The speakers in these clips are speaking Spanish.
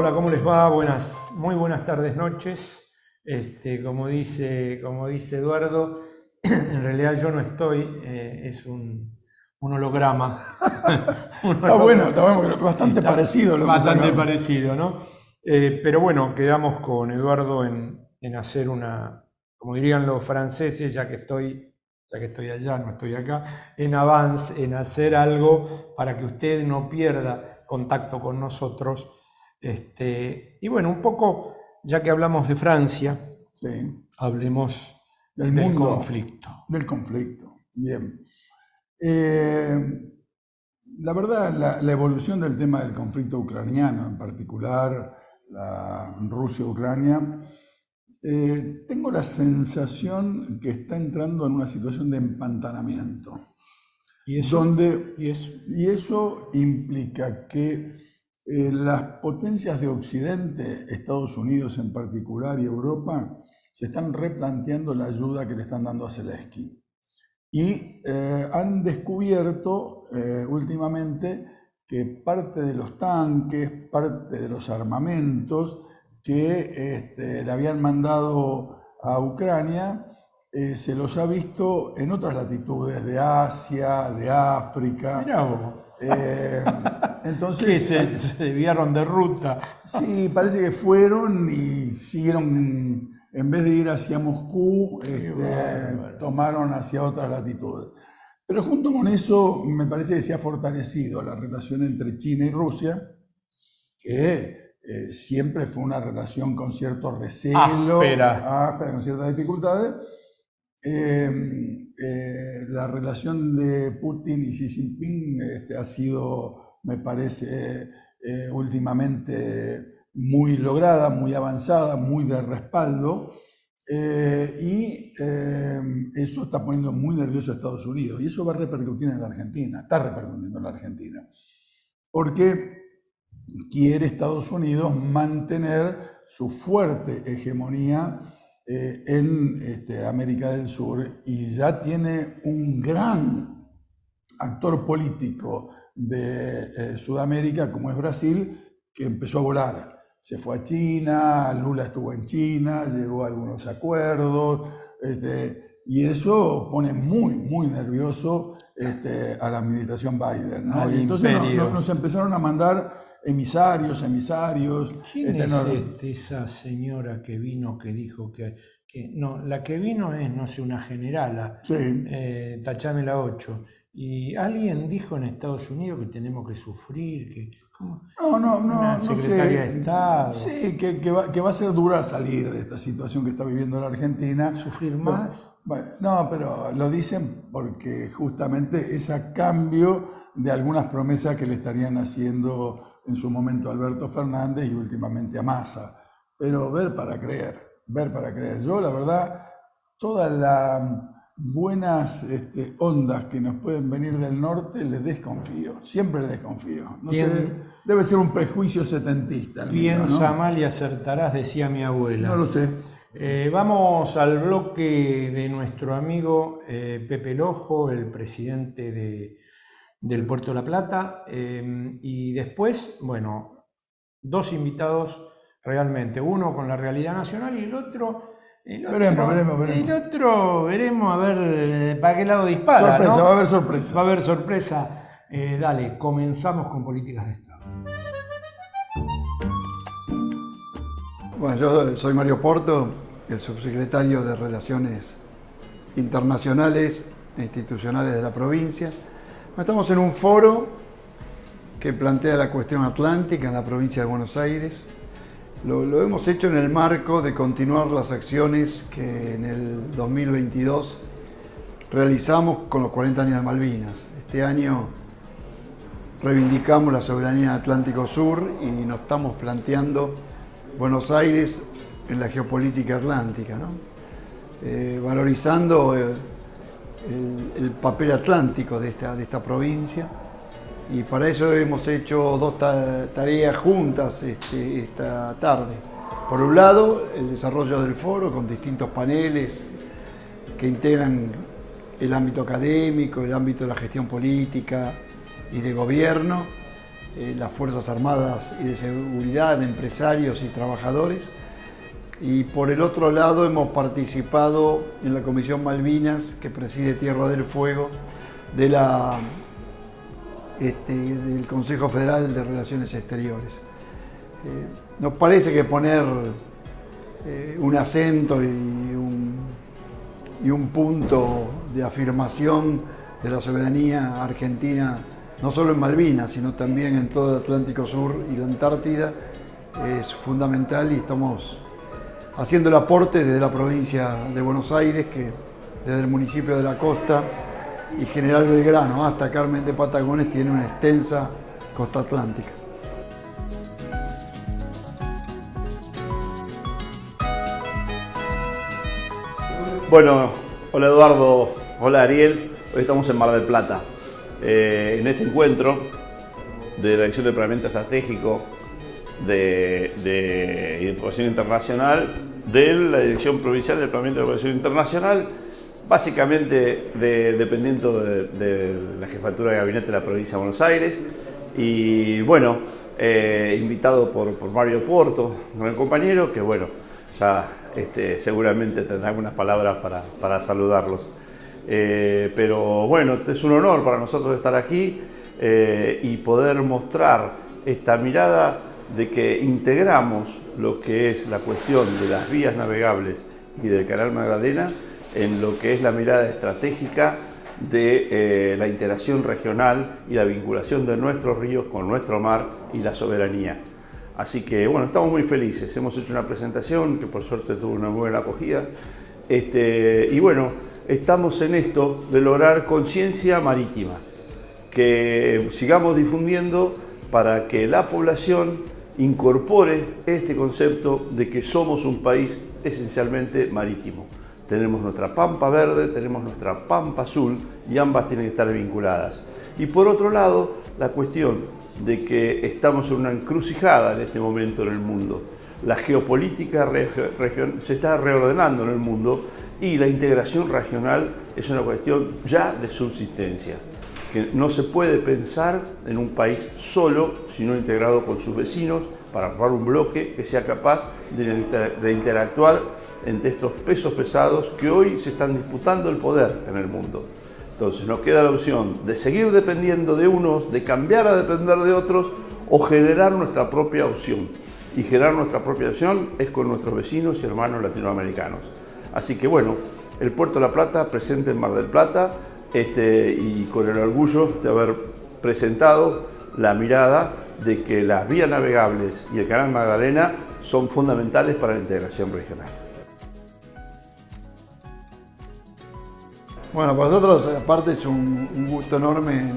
Hola, ¿cómo les va? Muy buenas tardes, noches. Como dice Eduardo, en realidad yo no estoy, es un holograma. Está bueno, bastante parecido lo que Bastante sacamos. parecido, ¿no? Pero bueno, quedamos con Eduardo en hacer como dirían los franceses, ya que estoy allá, no estoy acá, en hacer algo para que usted no pierda contacto con nosotros. Y bueno, un poco, ya que hablamos de Francia, Sí, hablemos del del mundo, conflicto. del conflicto. Bien. Eh, la verdad, la evolución del tema del conflicto ucraniano, en particular la Rusia-Ucrania, tengo la sensación que está entrando en una situación de empantanamiento, ¿Y eso? donde, ¿Y eso? y eso implica que las potencias de Occidente, Estados Unidos en particular y Europa, se están replanteando la ayuda que le están dando a Zelensky. Y han descubierto últimamente que parte de los tanques, parte de los armamentos que le habían mandado a Ucrania, se los ha visto en otras latitudes de Asia, de África. Mirá vos. Eh, ¿Qué entonces, se desviaron de ruta? sí, parece que fueron y siguieron, en vez de ir hacia Moscú, Qué bárbaro. tomaron hacia otras latitudes. Pero junto con eso, me parece que se ha fortalecido la relación entre China y Rusia, que siempre fue una relación con cierto recelo, Áspera. áspera, con ciertas dificultades. La relación de Putin y Xi Jinping ha sido, me parece, últimamente muy lograda, muy avanzada, muy de respaldo, eso está poniendo muy nervioso a Estados Unidos y eso va a repercutir en la Argentina, está repercutiendo en la Argentina, porque quiere Estados Unidos mantener su fuerte hegemonía en América del Sur y ya tiene un gran actor político de Sudamérica, como es Brasil, que empezó a volar. Se fue a China, Lula estuvo en China, llegó a algunos acuerdos, y eso pone muy, muy nervioso a la administración Biden, ¿no? Al Y entonces imperio. nos empezaron a mandar emisarios. ¿Quién es esa señora que vino que dijo que no, la que vino es, no sé, una generala, Sí. tachame la 8, y alguien dijo en Estados Unidos que tenemos que sufrir, ¿cómo? Una No secretaria de sé. Estado, Sí, que va a ser dura salir de esta situación que está viviendo la Argentina. sufrir Pero, más. bueno, no, pero lo dicen porque justamente es a cambio de algunas promesas que le estarían haciendo en su momento a Alberto Fernández y últimamente a Massa. Pero ver para creer, ver para creer. Yo, la verdad, todas las buenas ondas que nos pueden venir del norte les desconfío, siempre les desconfío. No sé, Bien, debe ser un prejuicio setentista el mío, piensa ¿no? mal y acertarás, decía mi No lo abuela. sé. Vamos al bloque de nuestro amigo Pepe Lojo, el presidente del Puerto de la Plata, y después, bueno, dos invitados realmente, uno con la realidad nacional y Veremos. el otro veremos a ver para qué lado dispara, Sorpresa, ¿no? va a haber sorpresa. Va a haber sorpresa. Dale, comenzamos con políticas de Estado. Bueno, yo soy Mario Porto, el subsecretario de Relaciones Internacionales e Institucionales de la provincia. Estamos en un foro que plantea la cuestión atlántica en la provincia de Buenos Aires. Lo hemos hecho en el marco de continuar las acciones que en el 2022 realizamos con los 40 años de Malvinas. Este año reivindicamos la soberanía Atlántico Sur y nos estamos planteando Buenos Aires en la geopolítica atlántica, ¿no? Valorizando el papel atlántico de esta provincia, y para eso hemos hecho dos tareas juntas esta tarde. Por un lado, el desarrollo del foro con distintos paneles que integran el ámbito académico, el ámbito de la gestión política y de gobierno, las Fuerzas Armadas y de Seguridad, de empresarios y trabajadores. Y por el otro lado hemos participado en la Comisión Malvinas, que preside Tierra del Fuego, del Consejo Federal de Relaciones Exteriores. Nos parece que poner un acento y un punto de afirmación de la soberanía argentina, no solo en Malvinas, sino también en todo el Atlántico Sur y la Antártida, es fundamental, y estamos haciendo el aporte desde la provincia de Buenos Aires, que desde el municipio de La Costa y General Belgrano hasta Carmen de Patagones tiene una extensa costa atlántica. Bueno, hola Eduardo, hola Ariel, hoy estamos en Mar del Plata, en este encuentro de la Dirección de Planeamiento Estratégico de Información Internacional de la Dirección Provincial de Planeamiento de Información Internacional, básicamente dependiendo de la Jefatura de Gabinete de la Provincia de Buenos Aires, y bueno, invitado por Mario Porto, un gran compañero, que bueno, ya seguramente tendrá algunas palabras para saludarlos. Pero bueno, es un honor para nosotros estar aquí y poder mostrar esta mirada de que integramos lo que es la cuestión de las vías navegables y del Canal Magdalena en lo que es la mirada estratégica de la integración regional y la vinculación de nuestros ríos con nuestro mar y la soberanía. Así que bueno, estamos muy felices, hemos hecho una presentación que por suerte tuvo una muy buena acogida, y bueno, estamos en esto de lograr conciencia marítima, que sigamos difundiendo para que la población incorpore este concepto de que somos un país esencialmente marítimo. Tenemos nuestra pampa verde, tenemos nuestra pampa azul, y ambas tienen que estar vinculadas. Y por otro lado, la cuestión de que estamos en una encrucijada en este momento en el mundo. La geopolítica se está reordenando en el mundo y la integración regional es una cuestión ya de subsistencia. Que no se puede pensar en un país solo, sino integrado con sus vecinos para formar un bloque que sea capaz de interactuar entre estos pesos pesados que hoy se están disputando el poder en el mundo. Entonces nos queda la opción de seguir dependiendo de unos, de cambiar a depender de otros, o generar nuestra propia opción. Y generar nuestra propia opción es con nuestros vecinos y hermanos latinoamericanos. Así que bueno, el Puerto de La Plata presente en Mar del Plata, y con el orgullo de haber presentado la mirada de que las vías navegables y el Canal Magdalena son fundamentales para la integración regional. Bueno, para nosotros aparte es un gusto enorme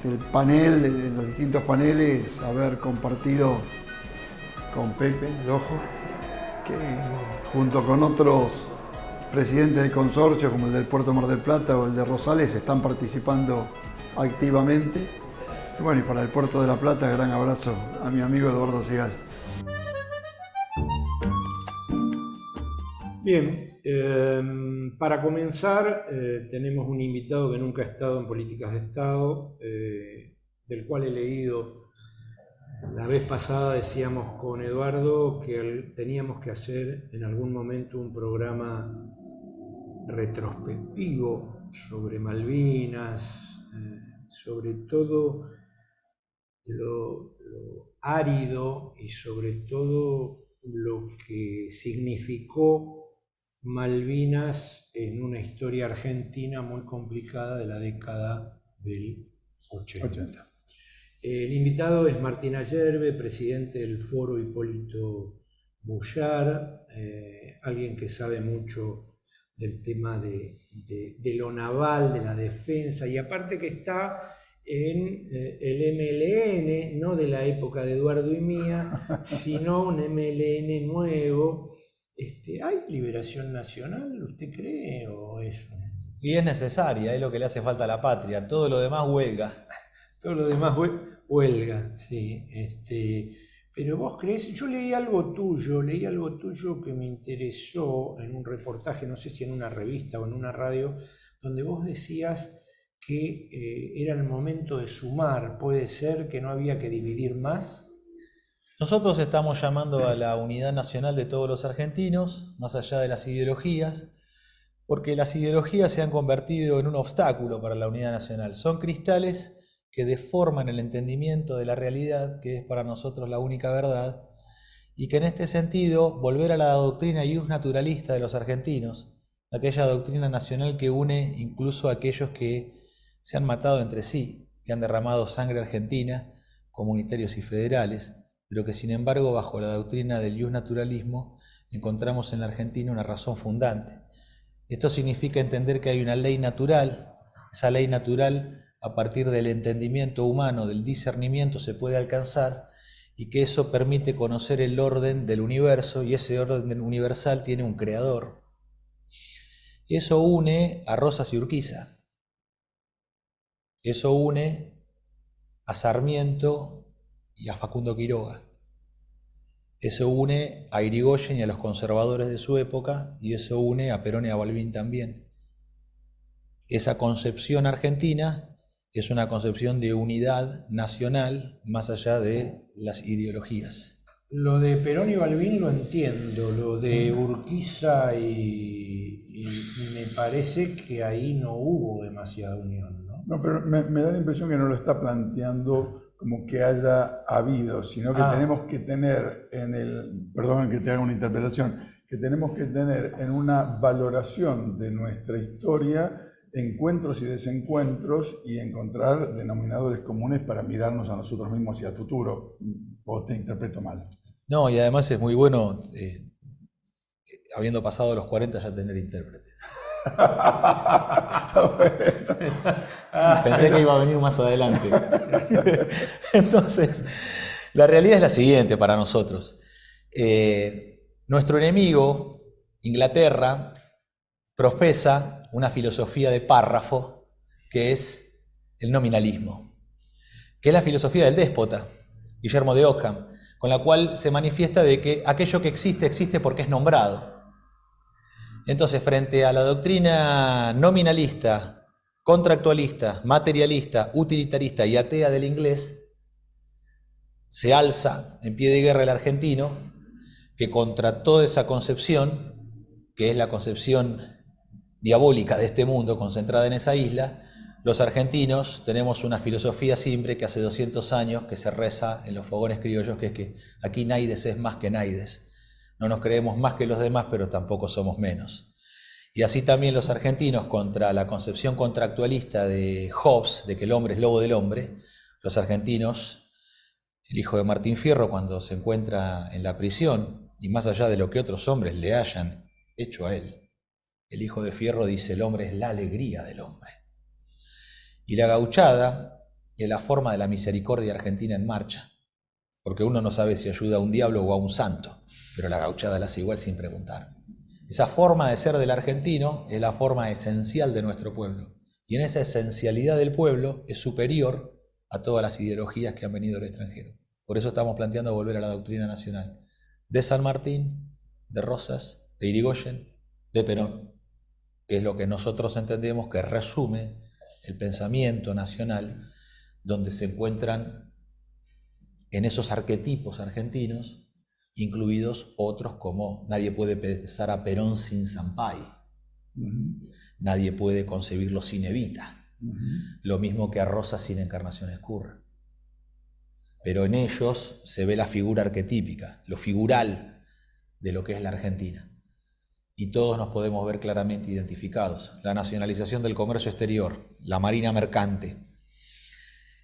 el panel, los distintos paneles, haber compartido con Pepe Lojo, que junto con otros presidentes de consorcios como el del Puerto Mar del Plata o el de Rosales están participando activamente. Y bueno, y para el Puerto de La Plata, gran abrazo a mi amigo Eduardo Sigal. Bien, para comenzar, tenemos un invitado que nunca ha estado en políticas de Estado, del cual he leído. La vez pasada decíamos con Eduardo que teníamos que hacer en algún momento un programa retrospectivo sobre Malvinas, sobre todo lo árido y sobre todo lo que significó Malvinas en una historia argentina muy complicada de la década del 80. El invitado es Martín Ayerbe, presidente del Foro Hipólito Bullard, alguien que sabe mucho del tema de lo naval, de la defensa, y aparte que está en el MLN, no de la época de Eduardo y mía, sino un MLN nuevo. ¿Hay liberación nacional, usted cree, o eso? Y es necesaria, es lo que le hace falta a la patria, todo lo demás huelga. Todo lo demás huelga, sí. Pero vos creés, yo leí algo tuyo que me interesó en un reportaje, no sé si en una revista o en una radio, donde vos decías que era el momento de sumar, puede ser que no había que dividir más. Nosotros estamos llamando a la unidad nacional de todos los argentinos, más allá de las ideologías, porque las ideologías se han convertido en un obstáculo para la unidad nacional. Son cristales que deforman el entendimiento de la realidad, que es para nosotros la única verdad, y que en este sentido volver a la doctrina ius naturalista de los argentinos, aquella doctrina nacional que une incluso a aquellos que se han matado entre sí, que han derramado sangre argentina, comunitarios y federales, pero que sin embargo bajo la doctrina del ius naturalismo encontramos en la Argentina una razón fundante. Esto significa entender que hay una ley natural, esa ley natural a partir del entendimiento humano, del discernimiento se puede alcanzar, y que eso permite conocer el orden del universo, y ese orden universal tiene un creador. Eso une a Rosas y Urquiza, eso une a Sarmiento y a Facundo Quiroga, eso une a Irigoyen y a los conservadores de su época, y eso une a Perón y a Balbín también. Esa concepción argentina es una concepción de unidad nacional más allá de las ideologías. Lo de Perón y Balbín lo entiendo, lo de Urquiza y me parece que ahí no hubo demasiada unión, ¿no? No, pero me da la impresión que no lo está planteando como que haya habido, sino que tenemos que tener perdón que te haga una interpretación, que tenemos que tener en una valoración de nuestra historia encuentros y desencuentros y encontrar denominadores comunes para mirarnos a nosotros mismos hacia el futuro. ¿O te interpreto mal? No, y además es muy bueno, habiendo pasado los 40, ya tener intérpretes. Pensé que iba a venir más adelante. Entonces, la realidad es la siguiente para nosotros. Nuestro enemigo, Inglaterra, profesa una filosofía de párrafo que es el nominalismo, que es la filosofía del déspota, Guillermo de Ockham, con la cual se manifiesta de que aquello que existe, existe porque es nombrado. Entonces, frente a la doctrina nominalista, contractualista, materialista, utilitarista y atea del inglés, se alza en pie de guerra el argentino, que contra toda esa concepción, que es la concepción diabólica de este mundo concentrada en esa isla, los argentinos tenemos una filosofía simple que hace 200 años que se reza en los fogones criollos, que es que aquí naides es más que naides. No nos creemos más que los demás, pero tampoco somos menos. Y así también los argentinos, contra la concepción contractualista de Hobbes, de que el hombre es lobo del hombre, los argentinos, el hijo de Martín Fierro, cuando se encuentra en la prisión, y más allá de lo que otros hombres le hayan hecho a él, el hijo de Fierro dice: el hombre es la alegría del hombre. Y la gauchada es la forma de la misericordia argentina en marcha, porque uno no sabe si ayuda a un diablo o a un santo, pero la gauchada la hace igual sin preguntar. Esa forma de ser del argentino es la forma esencial de nuestro pueblo, y en esa esencialidad del pueblo es superior a todas las ideologías que han venido del extranjero. Por eso estamos planteando volver a la doctrina nacional de San Martín, de Rosas, de Irigoyen, de Perón, que es lo que nosotros entendemos que resume el pensamiento nacional, donde se encuentran en esos arquetipos argentinos incluidos otros como nadie puede pensar a Perón sin Sampaio, nadie puede concebirlo sin Evita, lo mismo que a Rosas sin Encarnación Ezcurra. Pero en ellos se ve la figura arquetípica, lo figural de lo que es la Argentina. Y todos nos podemos ver claramente identificados. La nacionalización del comercio exterior, la marina mercante,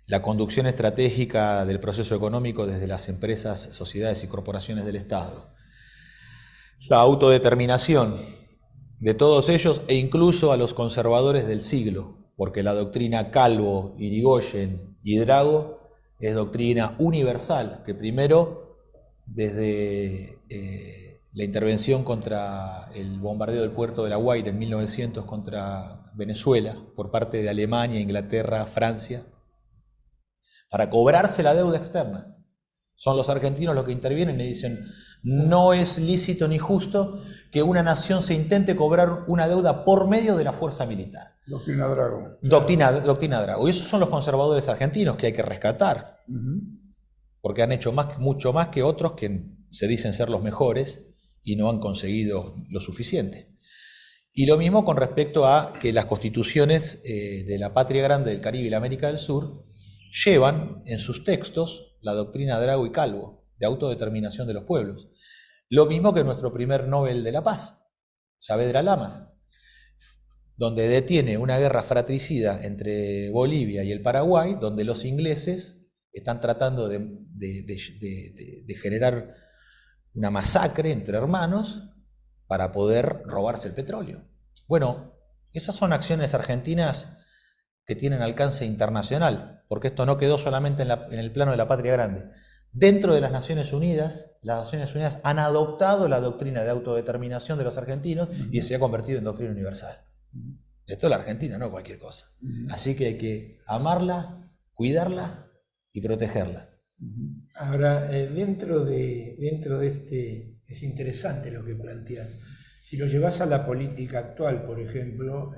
la conducción estratégica del proceso económico desde las empresas, sociedades y corporaciones del Estado, la autodeterminación de todos ellos e incluso a los conservadores del siglo, porque la doctrina Calvo, Irigoyen y Drago es doctrina universal, que primero, desde la intervención contra el bombardeo del puerto de La Guaira en 1900 contra Venezuela por parte de Alemania, Inglaterra, Francia, para cobrarse la deuda externa. Son los argentinos los que intervienen y dicen: No es lícito ni justo que una nación se intente cobrar una deuda por medio de la fuerza militar. Doctrina Drago. Doctrina Drago. Y esos son los conservadores argentinos que hay que rescatar, porque han hecho mucho más que otros que se dicen ser los mejores y no han conseguido lo suficiente. Y lo mismo con respecto a que las constituciones de la patria grande del Caribe y la América del Sur llevan en sus textos la doctrina Drago y Calvo, de autodeterminación de los pueblos. Lo mismo que nuestro primer Nobel de la Paz, Saavedra Lamas, donde detiene una guerra fratricida entre Bolivia y el Paraguay, donde los ingleses están tratando de generar una masacre entre hermanos para poder robarse el petróleo. Bueno, esas son acciones argentinas que tienen alcance internacional, porque esto no quedó solamente en el plano de la patria grande. Dentro de las Naciones Unidas han adoptado la doctrina de autodeterminación de los argentinos y se ha convertido en doctrina universal. Esto es la Argentina, no cualquier cosa. Así que hay que amarla, cuidarla y protegerla. Ahora, dentro de este, es interesante lo que planteas. Si lo llevas a la política actual, por ejemplo,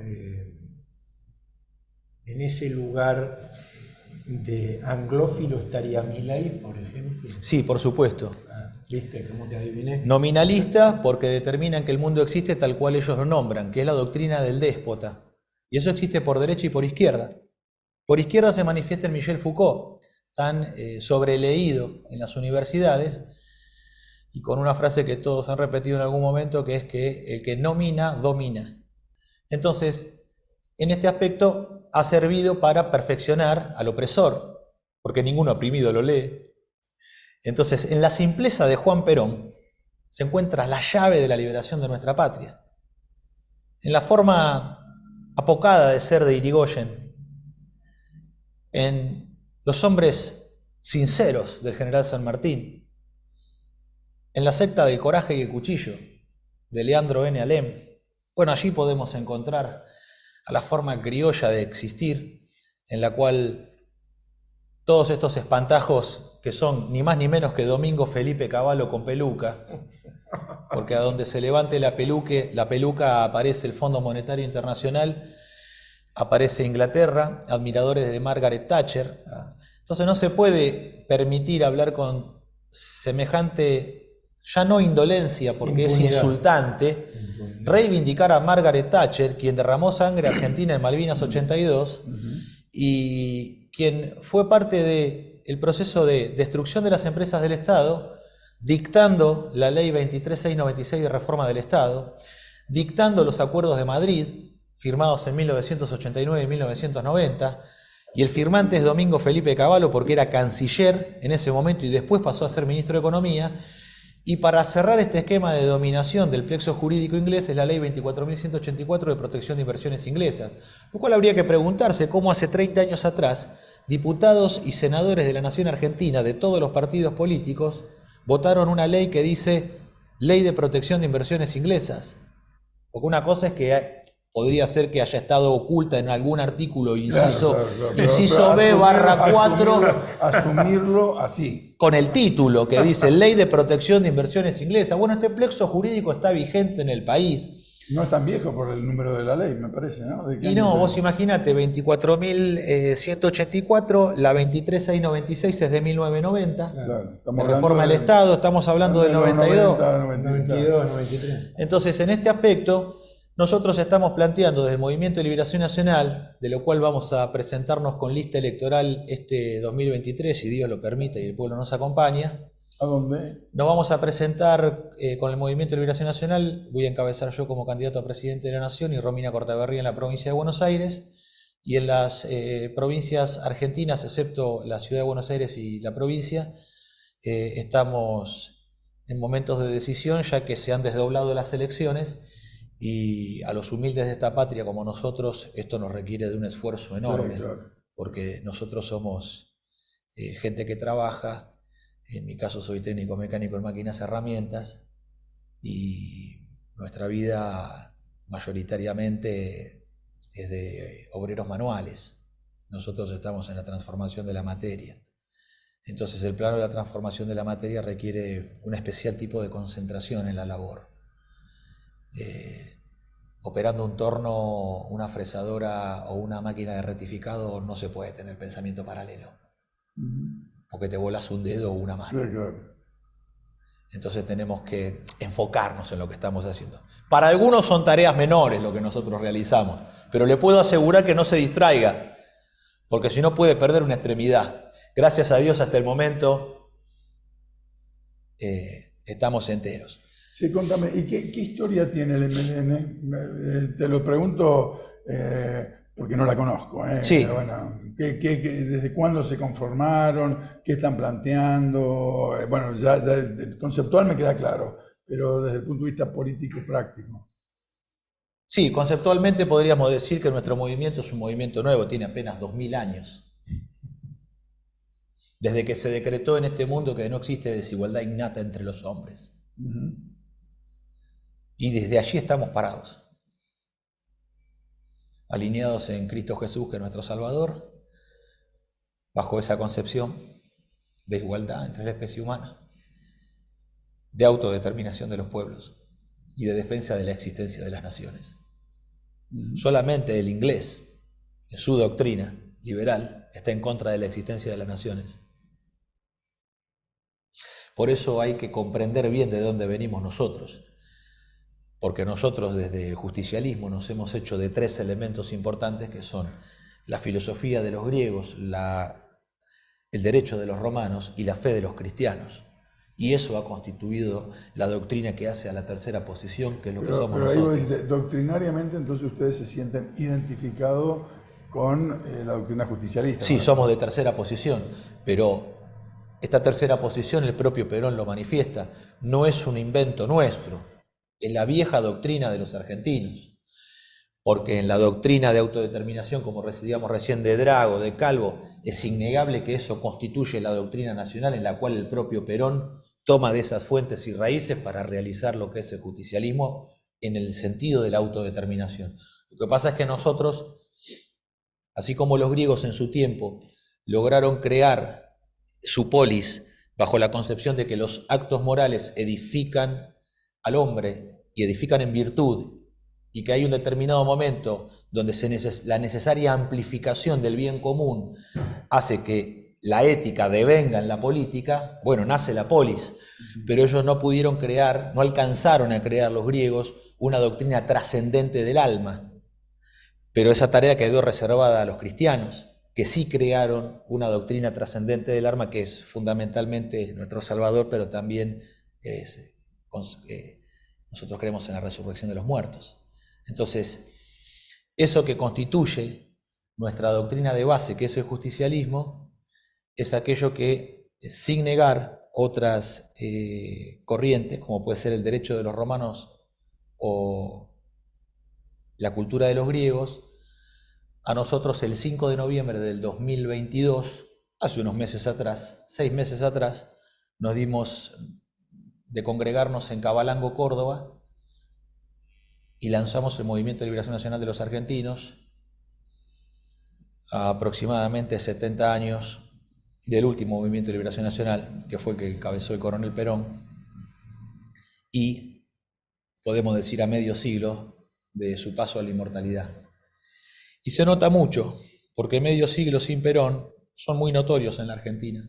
en ese lugar de anglófilo estaría Milei, por ejemplo. Sí, por supuesto. ¿Viste cómo te adiviné? Nominalista porque determinan que el mundo existe tal cual ellos lo nombran, que es la doctrina del déspota. Y eso existe por derecha y por izquierda. Por izquierda se manifiesta en Michel Foucault, tan sobreleído en las universidades, y con una frase que todos han repetido en algún momento, que es que el que nomina, domina. Entonces, en este aspecto ha servido para perfeccionar al opresor, porque ningún oprimido lo lee. Entonces, en la simpleza de Juan Perón se encuentra la llave de la liberación de nuestra patria. En la forma apocada de ser de Irigoyen, en los hombres sinceros del general San Martín, en la secta del coraje y el cuchillo de Leandro N. Alem. Bueno, allí podemos encontrar a la forma criolla de existir, en la cual todos estos espantajos que son ni más ni menos que Domingo Felipe Cavallo con peluca, porque a donde se levante la peluca aparece el Fondo Monetario Internacional, aparece Inglaterra, admiradores de Margaret Thatcher. Entonces no se puede permitir hablar con semejante, ya no indolencia porque es insultante, reivindicar a Margaret Thatcher, quien derramó sangre argentina en Malvinas 82 y quien fue parte del proceso de destrucción de las empresas del Estado, dictando la ley 23696 de reforma del Estado, dictando los acuerdos de Madrid, firmados en 1989 y 1990, y el firmante es Domingo Felipe Cavallo porque era canciller en ese momento y después pasó a ser ministro de Economía. Y para cerrar este esquema de dominación del plexo jurídico inglés es la ley 24.184 de protección de inversiones inglesas, lo cual habría que preguntarse cómo hace 30 años atrás diputados y senadores de la nación argentina de todos los partidos políticos votaron una ley que dice Ley de Protección de Inversiones Inglesas. Porque una cosa es que podría ser que haya estado oculta en algún artículo, inciso B/4. Asumirlo así. Con el título que dice Ley de Protección de Inversiones Inglesas. Bueno, este plexo jurídico está vigente en el país. No es tan viejo por el número de la ley, me parece, ¿no? Y no, vos imaginate, 24.184, la 23696 es de 1990, Claro, de reforma del Estado, estamos hablando del 92. 93. Entonces, en este aspecto, nosotros estamos planteando desde el Movimiento de Liberación Nacional, de lo cual vamos a presentarnos con lista electoral este 2023, si Dios lo permite y el pueblo nos acompaña. ¿A dónde? Nos vamos a presentar con el Movimiento de Liberación Nacional, voy a encabezar yo como candidato a presidente de la Nación y Romina Cortaberría en la provincia de Buenos Aires, y en las provincias argentinas, excepto la ciudad de Buenos Aires y la provincia, estamos en momentos de decisión ya que se han desdoblado las elecciones y a los humildes de esta patria como nosotros esto nos requiere de un esfuerzo enorme, Claro. porque nosotros somos gente que trabaja. En mi caso soy técnico mecánico en máquinas y herramientas y nuestra vida mayoritariamente es de obreros manuales. Nosotros estamos en la transformación de la materia. Entonces el plano de la transformación de la materia requiere un especial tipo de concentración en la labor. Operando un torno, una fresadora o una máquina de rectificado no se puede tener pensamiento paralelo, porque te volas un dedo o una mano. Sí, claro. Entonces tenemos que enfocarnos en lo que estamos haciendo. Para algunos son tareas menores lo que nosotros realizamos, pero le puedo asegurar que no se distraiga, porque si no puede perder una extremidad. Gracias a Dios hasta el momento estamos enteros. Sí, contame, ¿y qué historia tiene el MLN? Te lo pregunto porque no la conozco. Sí. Bueno, ¿desde cuándo se conformaron? ¿Qué están planteando? Bueno, ya conceptual me queda claro, pero desde el punto de vista político práctico. Sí, conceptualmente podríamos decir que nuestro movimiento es un movimiento nuevo, tiene apenas 2000 años. Desde que se decretó en este mundo que no existe desigualdad innata entre los hombres. Y desde allí estamos parados, alineados en Cristo Jesús, que es nuestro Salvador, bajo esa concepción de igualdad entre la especie humana, de autodeterminación de los pueblos y de defensa de la existencia de las naciones. Solamente el inglés, en su doctrina liberal, está en contra de la existencia de las naciones. Por eso hay que comprender bien de dónde venimos nosotros, porque nosotros desde el justicialismo nos hemos hecho de 3 elementos importantes, que son la filosofía de los griegos, el derecho de los romanos y la fe de los cristianos. Y eso ha constituido la doctrina que hace a la tercera posición, que es lo que somos pero ahí nosotros. vos dijiste, doctrinariamente entonces ustedes se sienten identificados con la doctrina justicialista. Sí, ¿no? somos de tercera posición, pero esta tercera posición el propio Perón lo manifiesta, no es un invento nuestro, es la vieja doctrina de los argentinos, porque en la doctrina de autodeterminación, como decíamos recién, de Drago, de Calvo, es innegable que eso constituye la doctrina nacional en la cual el propio Perón toma de esas fuentes y raíces para realizar lo que es el justicialismo en el sentido de la autodeterminación. Lo que pasa es que nosotros, así como los griegos en su tiempo lograron crear su polis bajo la concepción de que los actos morales edifican al hombre y edifican en virtud, y que hay un determinado momento donde la necesaria amplificación del bien común hace que la ética devenga en la política, bueno, nace la polis, pero ellos no pudieron crear, no alcanzaron a crear los griegos una doctrina trascendente del alma, pero esa tarea quedó reservada a los cristianos, que sí crearon una doctrina trascendente del alma, que es fundamentalmente nuestro Salvador, pero también nosotros creemos en la resurrección de los muertos. Entonces, eso que constituye nuestra doctrina de base, que es el justicialismo, es aquello que, sin negar otras corrientes, como puede ser el derecho de los romanos o la cultura de los griegos, a nosotros el 5 de noviembre del 2022, hace unos meses atrás, 6 meses atrás, nos dimos de congregarnos en Cabalango, Córdoba, y lanzamos el Movimiento de Liberación Nacional de los Argentinos, a aproximadamente 70 años del último Movimiento de Liberación Nacional, que fue el que encabezó el coronel Perón, y podemos decir a medio siglo de su paso a la inmortalidad. Y se nota mucho, porque medio siglo sin Perón son muy notorios en la Argentina.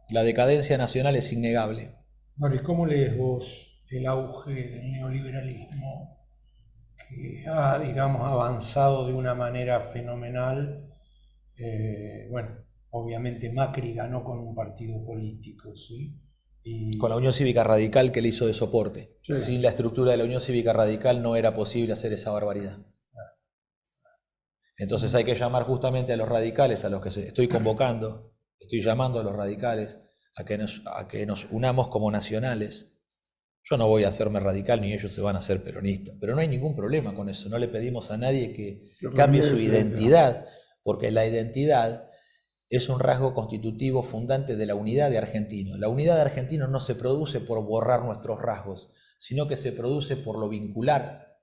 La decadencia nacional es innegable. Ahora, ¿y cómo lees vos el auge del neoliberalismo que ha, digamos, avanzado de una manera fenomenal? Bueno, obviamente Macri ganó con un partido político, ¿sí? Con la Unión Cívica Radical que le hizo de soporte. Sí. Sin la estructura de la Unión Cívica Radical no era posible hacer esa barbaridad. Entonces hay que llamar justamente a los radicales, a los que estoy convocando, estoy llamando a los radicales a que nos unamos como nacionales. Yo no voy a hacerme radical ni ellos se van a hacer peronistas, pero no hay ningún problema con eso. No le pedimos a nadie que cambie su identidad, porque la identidad es un rasgo constitutivo fundante de la unidad de argentinos. La unidad de argentinos no se produce por borrar nuestros rasgos, sino que se produce por lo vincular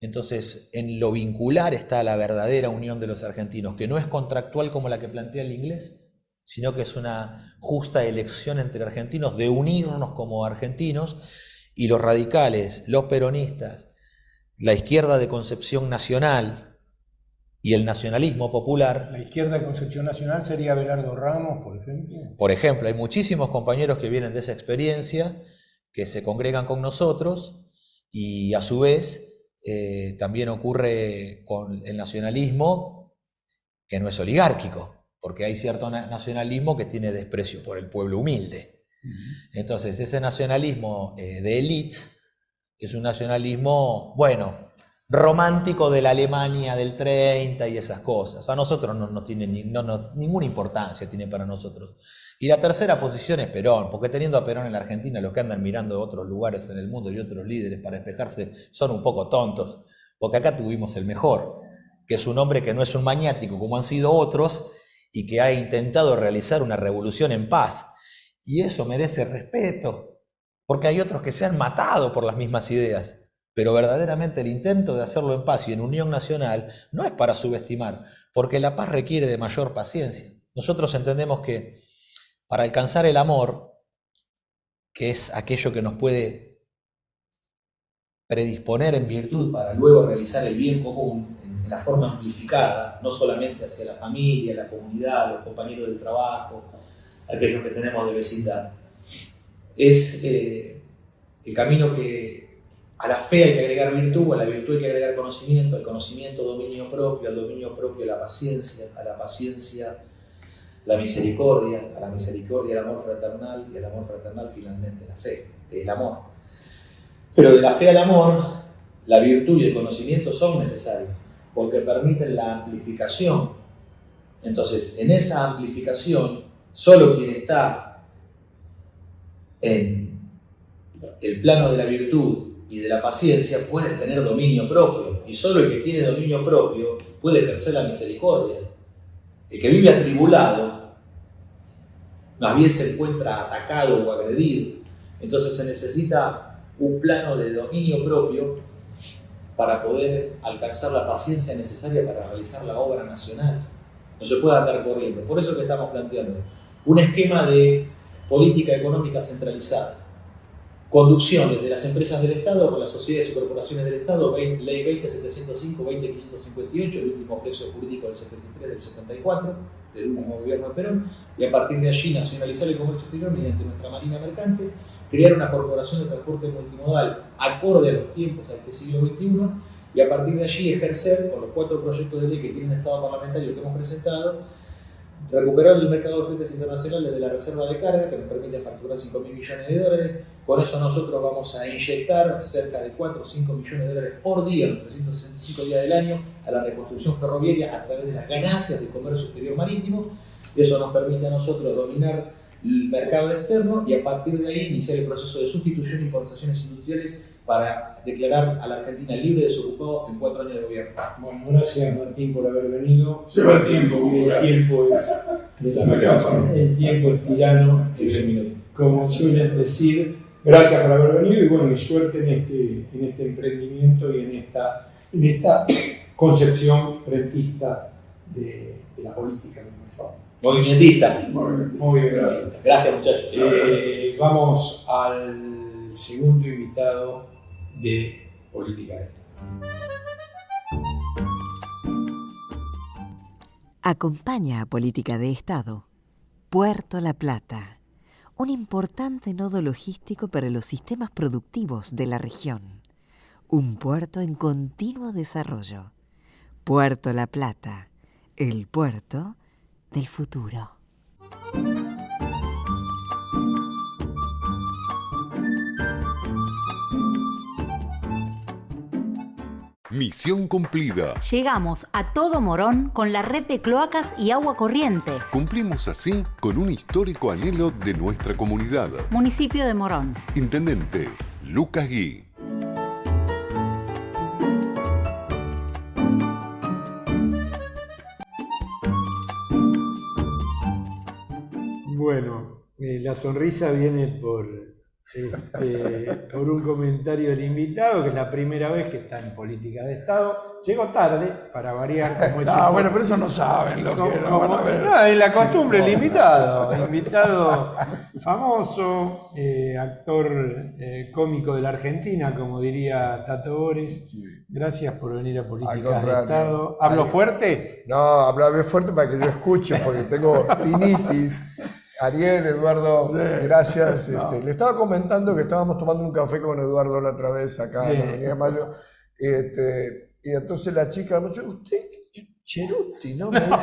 Entonces, en lo vincular está la verdadera unión de los argentinos, que no es contractual como la que plantea el inglés, sino que es una justa elección entre argentinos de unirnos como argentinos, y los radicales, los peronistas, la izquierda de concepción nacional y el nacionalismo popular. La izquierda de concepción nacional sería Abelardo Ramos, por ejemplo. Por ejemplo, hay muchísimos compañeros que vienen de esa experiencia, que se congregan con nosotros, y a su vez también ocurre con el nacionalismo, que no es oligárquico, porque hay cierto nacionalismo que tiene desprecio por el pueblo humilde. Entonces, ese nacionalismo de élites es un nacionalismo, bueno, romántico de la Alemania del 30 y esas cosas. A nosotros no tiene ninguna importancia tiene para nosotros. Y la tercera posición es Perón, porque teniendo a Perón en la Argentina, los que andan mirando otros lugares en el mundo y otros líderes para despejarse son un poco tontos, porque acá tuvimos el mejor, que es un hombre que no es un maniático como han sido otros y que ha intentado realizar una revolución en paz. Y eso merece respeto, porque hay otros que se han matado por las mismas ideas. Pero verdaderamente el intento de hacerlo en paz y en unión nacional no es para subestimar, porque la paz requiere de mayor paciencia. Nosotros entendemos que para alcanzar el amor, que es aquello que nos puede predisponer en virtud para luego realizar el bien común en la forma amplificada, no solamente hacia la familia, la comunidad, los compañeros del trabajo, aquellos que tenemos de vecindad, es el camino que a la fe hay que agregar virtud, a la virtud hay que agregar conocimiento, al conocimiento dominio propio, al dominio propio la paciencia, a la paciencia la misericordia, a la misericordia el amor fraternal, y al amor fraternal finalmente la fe, el amor. Pero de la fe al amor, la virtud y el conocimiento son necesarios, porque permiten la amplificación. Entonces, en esa amplificación, solo quien está en el plano de la virtud y de la paciencia puede tener dominio propio, y solo el que tiene dominio propio puede ejercer la misericordia. El que vive atribulado más bien se encuentra atacado o agredido. Entonces se necesita un plano de dominio propio para poder alcanzar la paciencia necesaria para realizar la obra nacional. No se puede andar corriendo. Por eso que estamos planteando un esquema de política económica centralizada. Conducción desde las empresas del Estado con las sociedades y corporaciones del Estado, Ley 20705, 20558, el último plexo jurídico del 73, del 74, del último gobierno de Perón, y a partir de allí nacionalizar el comercio exterior mediante nuestra marina mercante, crear una corporación de transporte multimodal acorde a los tiempos a este siglo XXI, y a partir de allí ejercer, con los 4 proyectos de ley que tienen estado parlamentario que hemos presentado, recuperar el mercado de fletes internacionales de la reserva de carga, que nos permite facturar $5.000 millones. Con eso nosotros vamos a inyectar cerca de 4 o 5 millones de dólares por día, los 365 días del año, a la reconstrucción ferroviaria a través de las ganancias del comercio exterior marítimo. Y eso nos permite a nosotros dominar el mercado externo y a partir de ahí iniciar el proceso de sustitución de importaciones industriales para declarar a la Argentina libre de desocupado en 4 años de gobierno. Bueno, gracias Martín por haber venido. Se va el tiempo. El tiempo es tirano, como suelen decir. Gracias por haber venido y bueno, y suerte en este emprendimiento y en esta concepción frentista de la política. Movimentista. Muy bien, gracias. Gracias, muchachos. Vamos al segundo invitado de Política de Estado. Acompaña a Política de Estado Puerto La Plata, un importante nodo logístico para los sistemas productivos de la región. Un puerto en continuo desarrollo. Puerto La Plata, el puerto del futuro. Misión cumplida. Llegamos a todo Morón con la red de cloacas y agua corriente. Cumplimos así con un histórico anhelo de nuestra comunidad. Municipio de Morón. Intendente Lucas Gui. Bueno, la sonrisa viene por por un comentario del invitado, que es la primera vez que está en política de Estado. Llegó tarde, para variar. Como No, bueno, pero eso no saben lo que no van a ver. No, es la costumbre, el invitado famoso, actor cómico de la Argentina, como diría Tato Bores. Gracias por venir a Política de Estado. ¿Hablo fuerte? No, hablame fuerte para que yo escuche, porque tengo tinitis. Ariel, Eduardo, gracias. No. Le estaba comentando que estábamos tomando un café con Eduardo la otra vez acá en la Avenida de Mayo. Y entonces la chica me dice, ¿usted Cheruti? ¿No? Me dice,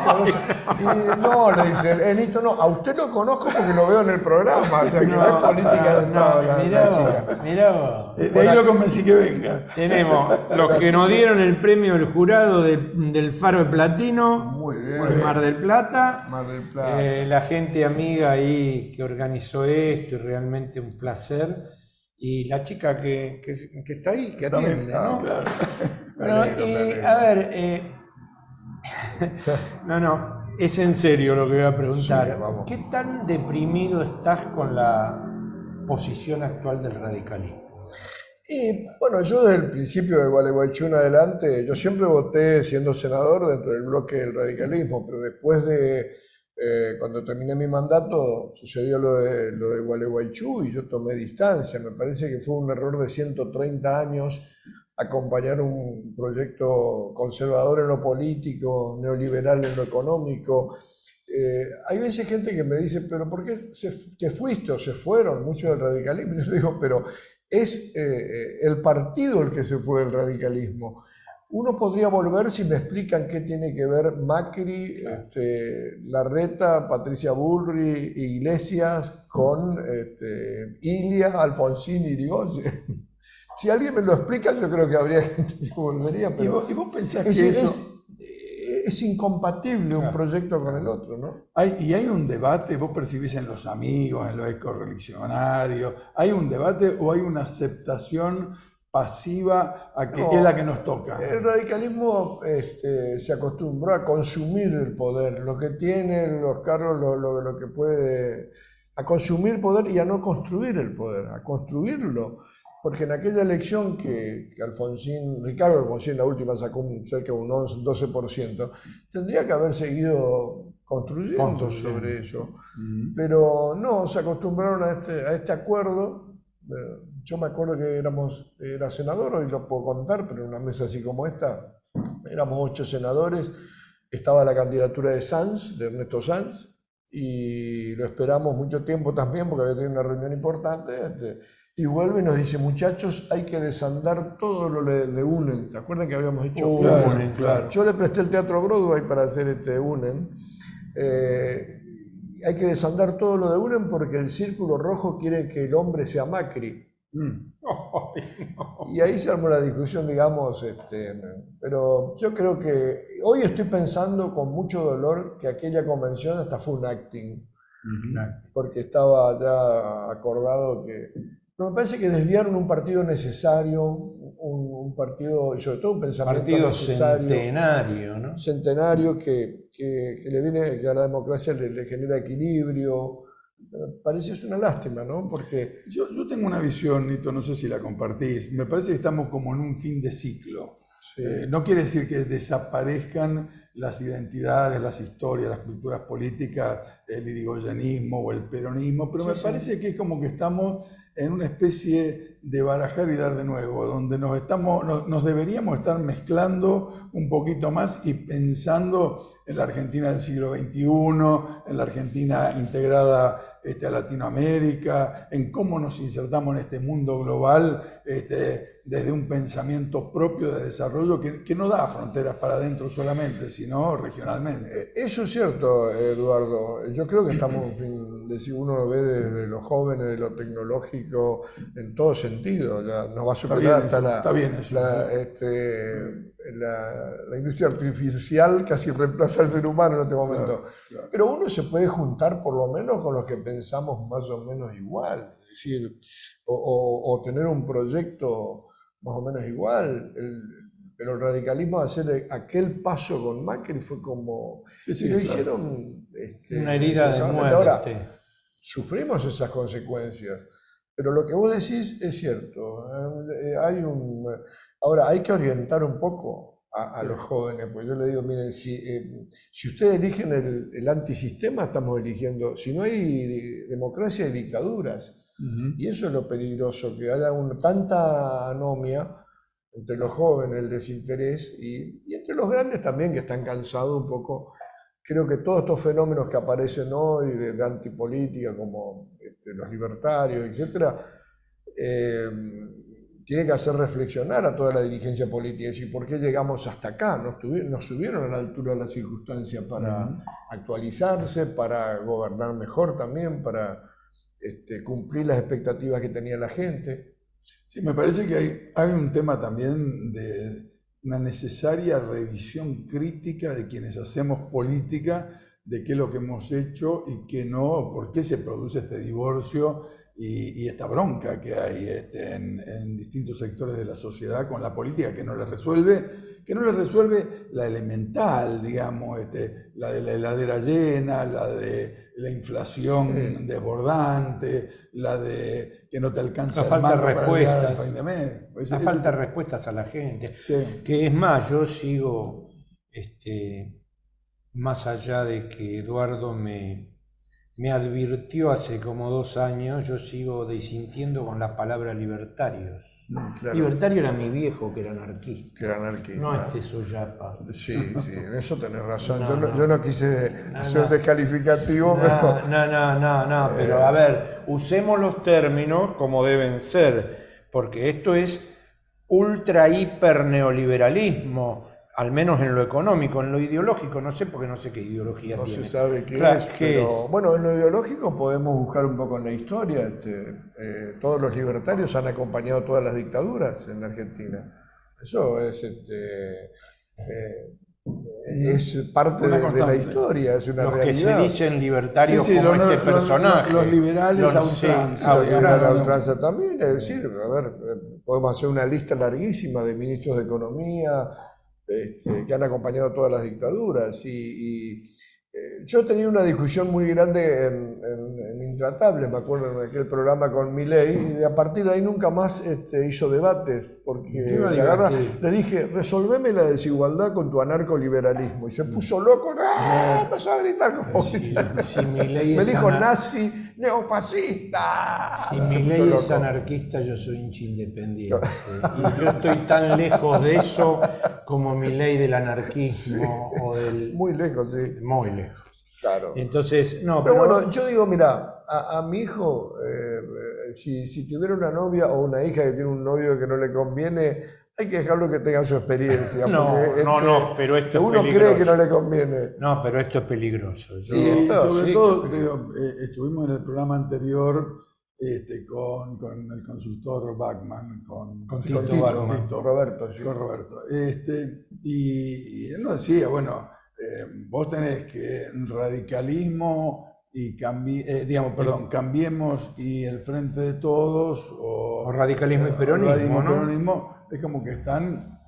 y no, le dice, Enito, no, a usted lo conozco porque lo veo en el programa, o sea, que no es política de Estado la chica. Mirá vos. De ahí lo convencí que venga. Tenemos los que nos dieron el premio del jurado del Faro de Platino, Muy bien. por Mar del Plata. Mar del Plata. La gente amiga ahí que organizó esto, y realmente un placer. Y la chica que está ahí, que atiende, ¿no? Claro. Bueno, a ver, no, es en serio lo que voy a preguntar. Sí, vamos. ¿Qué tan deprimido estás con la posición actual del radicalismo? Y bueno, yo desde el principio de Gualeguaychú en adelante, yo siempre voté siendo senador dentro del bloque del radicalismo, pero después de, cuando terminé mi mandato, sucedió lo de Gualeguaychú y yo tomé distancia. Me parece que fue un error de 130 años acompañar un proyecto conservador en lo político, neoliberal en lo económico. Hay veces gente que me dice, pero ¿por qué te fuiste o se fueron muchos del radicalismo? Y yo le digo, pero es el partido el que se fue del radicalismo. Uno podría volver si me explican qué tiene que ver Macri, Larreta, Patricia Bullrich, Iglesias con Ilia, Alfonsín y Irigoyen. Si alguien me lo explica, yo creo que habría gente que volvería. Pero ¿Y vos pensás que es incompatible un proyecto con el otro, ¿no? hay un debate, vos percibís en los amigos, en los ecorreligionarios, ¿hay un debate o hay una aceptación pasiva a que es la que nos toca? El radicalismo se acostumbró a consumir el poder, lo que tiene, los cargos, lo que puede, a consumir poder y a no construir el poder, a construirlo. Porque en aquella elección que Ricardo Alfonsín, la última, sacó cerca de un 12%, tendría que haber seguido construyendo sobre eso. Pero no, se acostumbraron a este acuerdo. Yo me acuerdo que era senador, hoy lo puedo contar, pero en una mesa así como esta, éramos 8 senadores, estaba la candidatura de Ernesto Sanz, y lo esperamos mucho tiempo también porque había tenido una reunión importante. Y vuelve y nos dice, muchachos, hay que desandar todo lo de UNEN. ¿Te acuerdan que habíamos dicho UNEN? Claro. Yo le presté el Teatro Broadway para hacer UNEN. Hay que desandar todo lo de UNEN porque el Círculo Rojo quiere que el hombre sea Macri. Y ahí se armó la discusión, digamos, pero yo creo que hoy estoy pensando con mucho dolor que aquella convención hasta fue un acting, porque estaba ya acordado que... Pero me parece que desviaron un partido necesario, un partido, y sobre todo un pensamiento necesario. Centenario, ¿no? Centenario que le viene, que a la democracia le genera equilibrio. Parece es una lástima, ¿no? Porque yo tengo una visión, Nito, no sé si la compartís. Me parece que estamos como en un fin de ciclo. sí, No quiere decir que desaparezcan las identidades, las historias, las culturas políticas, el irigoyenismo o el peronismo, pero me parece que es como que estamos en una especie de barajar y dar de nuevo, donde nos deberíamos estar mezclando un poquito más y pensando en la Argentina del siglo XXI, en la Argentina integrada a Latinoamérica, en cómo nos insertamos en este mundo global desde un pensamiento propio de desarrollo que no da fronteras para adentro solamente, sino regionalmente. eso es cierto, Eduardo. Yo creo que estamos, en fin, si uno lo ve desde lo jóvenes, de lo tecnológico, en todo sentido, ya nos va a superar hasta la industria artificial casi reemplaza al ser humano en este momento. Claro. Pero uno se puede juntar por lo menos con los que pensamos más o menos igual, es decir, o tener un proyecto más o menos igual. Pero el radicalismo, hacer aquel paso con Macri fue como... Sí, lo claro. hicieron... Una herida de muerte. Ahora, sufrimos esas consecuencias. Pero lo que vos decís es cierto. Ahora, hay que orientar un poco a los jóvenes, porque yo le digo, miren, si ustedes eligen el antisistema, estamos eligiendo, si no hay democracia, hay dictaduras. Y eso es lo peligroso, que haya tanta anomia entre los jóvenes, el desinterés, y entre los grandes también, que están cansados un poco. Creo que todos estos fenómenos que aparecen hoy de antipolítica, como los libertarios, etcétera, tiene que hacer reflexionar a toda la dirigencia política y decir, ¿por qué llegamos hasta acá? Nos subieron a la altura de las circunstancias para actualizarse, para gobernar mejor también, para cumplir las expectativas que tenía la gente. Sí, me parece que hay un tema también de una necesaria revisión crítica de quienes hacemos política, de qué es lo que hemos hecho y qué no, por qué se produce este divorcio y esta bronca que hay en distintos sectores de la sociedad con la política que no le resuelve la elemental, digamos, la de la heladera llena, la de la inflación desbordante, la de que no te alcanza el mango para llegar al fin de mes. La falta de respuestas a la gente. Sí. Que es más, yo sigo, más allá de que Eduardo me advirtió hace como 2 años, yo sigo disintiendo con la palabra libertarios. Claro. Libertario era mi viejo, que era anarquista. Que era anarquista. No soyapa. Sí, en eso tenés razón. Yo no quise hacer un descalificativo, pero... No, pero a ver, usemos los términos como deben ser, porque esto es ultra hiper neoliberalismo, al menos en lo económico. En lo ideológico no sé, porque no sé qué ideología tiene. No se sabe qué Claro, es, pero bueno, en lo ideológico podemos buscar un poco en la historia. Todos los libertarios han acompañado todas las dictaduras en la Argentina. Eso es parte de la historia, es una realidad. Los que se dicen libertarios como personaje. Los liberales a ultranza. Los liberales a ultranza también, es decir, a ver, podemos hacer una lista larguísima de ministros de Economía que han acompañado todas las dictaduras. Yo tenía una discusión muy grande en Intratables, me acuerdo, en aquel programa con Milei, y a partir de ahí nunca más hizo debates, porque le dije, resolveme la desigualdad con tu anarcoliberalismo, y se puso loco, empezó a gritar como... me dijo nazi, neofascista. Si Milei es anarquista, yo soy hincha independiente. Y yo estoy tan lejos de eso como Milei del anarquismo o del... Muy lejos, sí. Muy lejos. Claro. Entonces, no, pero bueno, yo digo, mira, a mi hijo, si tuviera una novia o una hija que tiene un novio que no le conviene, hay que dejarlo que tenga su experiencia. No, pero esto uno cree que no le conviene. No, pero esto es peligroso. Sí, sobre todo, digo, estuvimos en el programa anterior con el consultor Bachman, con Roberto. Sí. Con Roberto. Y él nos decía, bueno, vos tenés que radicalismo y Cambiemos y el Frente de Todos, o radicalismo y peronismo, ¿no? Peronismo, es como que están